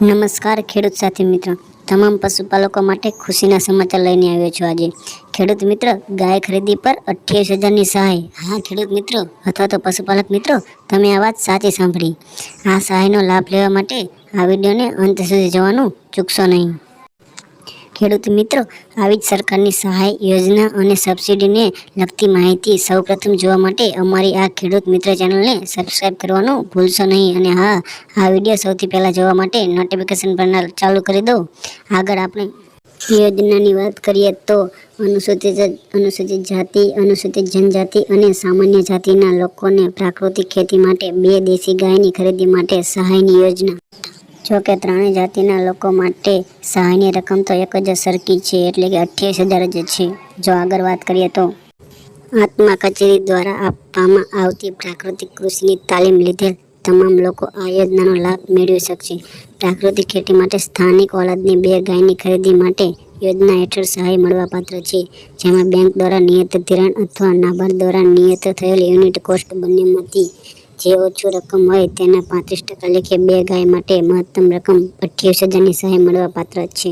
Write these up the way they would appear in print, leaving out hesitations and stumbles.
નમસ્કાર ખેડૂત સાથી મિત્રો, તમામ પશુપાલકો માટે ખુશીના સમાચાર લઈને આવ્યો છું. આજે ખેડૂત મિત્ર, ગાય ખરીદી પર 28,000ની સહાય. હા ખેડૂત મિત્રો અથવા તો પશુપાલક મિત્રો, તમે આ વાત સાચી સાંભળી. આ સહાયનો લાભ લેવા માટે આ વિડીયોને અંત સુધી જોવાનું ચૂકશો નહીં. ખેડૂત મિત્રો, આવી જ સરકારની સહાય, યોજના અને સબસિડીને લગતી માહિતી સૌપ્રથમ જોવા માટે અમારી આ ખેડૂત મિત્ર ચેનલને સબસ્ક્રાઇબ કરવાનું ભૂલશો નહીં. અને હા, આ વિડીયો સૌથી પહેલાં જોવા માટે નોટિફિકેશન બટન ચાલુ કરી દો. આગળ આપણે યોજનાની વાત કરીએ તો અનુસૂચિત જાતિ, અનુસૂચિત જનજાતિ અને સામાન્ય જાતિના લોકોને પ્રાકૃતિક ખેતી માટે 2 દેશી ગાયની ખરીદી માટે સહાયની યોજના. જોકે ત્રણેય જાતિના લોકો માટે સહાયની રકમ તો એક જ સરખી છે, એટલે કે 28,000 જ છે. જો આગળ વાત કરીએ તો આત્મા કચેરી દ્વારા આપવામાં આવતી પ્રાકૃતિક કૃષિની તાલીમ લીધેલ તમામ લોકો આ યોજનાનો લાભ મેળવી શકશે. પ્રાકૃતિક ખેતી માટે સ્થાનિક ઓલાદની 2 ગાયની ખરીદી માટે યોજના હેઠળ સહાય મળવાપાત્ર છે, જેમાં બેંક દ્વારા નિયત ધિરાણ અથવા નાબાર્ડ દ્વારા નિયત થયેલ યુનિટ કોસ્ટ બંનેમાંથી જે ઓછું રકમ હોય તેના 35% લેખે 2 ગાય માટે મહત્તમ રકમ 28,000ની સહાય મળવાપાત્ર છે.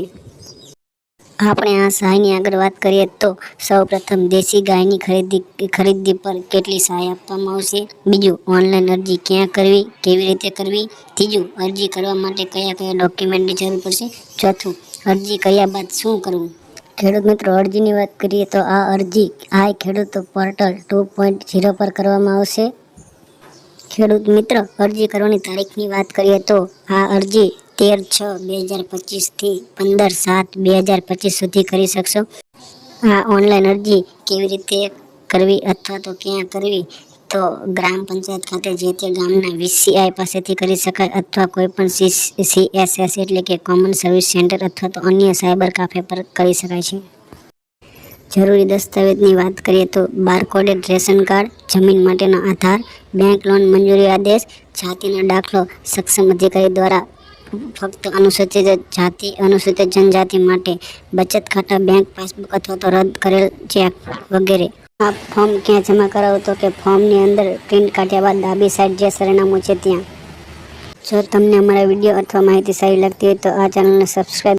આપણે આ સહાયની આગળ વાત કરીએ તો સૌપ્રથમ દેશી ગાયની ખરીદી પર કેટલી સહાય આપવામાં આવશે. બીજું, ઓનલાઈન અરજી ક્યાં કરવી, કેવી રીતે કરવી. ત્રીજું, અરજી કરવા માટે કયા ડોક્યુમેન્ટની જરૂર પડશે. ચોથું, અરજી કર્યા બાદ શું કરવું. ખેડૂત મિત્રો, અરજીની વાત કરીએ તો આ અરજી ખેડૂત પોર્ટલ 2.0 પર કરવામાં આવશે. ખેડૂત મિત્ર, અરજી કરવાની તારીખની વાત કરીએ તો આ અરજી 13/6/2025 થી 15/7/2025 સુધી કરી શકશો. આ ઓનલાઈન અરજી કેવી રીતે કરવી અથવા તો ક્યાં કરવી, તો ગ્રામ પંચાયત ખાતે જે તે ગામના VCI પાસેથી કરી શકાય અથવા કોઈપણ CSS એટલે કે કોમન સર્વિસ સેન્ટર અથવા તો અન્ય સાયબર કાફે પર કરી શકાય છે. જરૂરી દસ્તાવેજની વાત કરીએ તો બારકોડેડ રેશન કાર્ડ, જમીન માટેનો આધાર, બેંક લોન મંજૂરી આદેશ, જાતિનો દાખલો, સક્ષમ અધિકારી દ્વારા ફક્ત અનુસૂચિત જાતિ, અનુસૂચિત જનજાતિ માટે, બચત ખાતા, બેંક પાસબુક અથવા તો રદ કરેલ ચેક વગેરે. આ ફોર્મ ક્યાં જમા કરાવો, તો કે ફોર્મની અંદર પ્રિન્ટ કાઢ્યા બાદ ડાબી સાઈડ જે સરનામું છે ત્યાં. જો તમને અમારા વિડીયો અથવા માહિતી સારી લાગતી હોય તો આ ચેનલને સબસ્ક્રાઈબ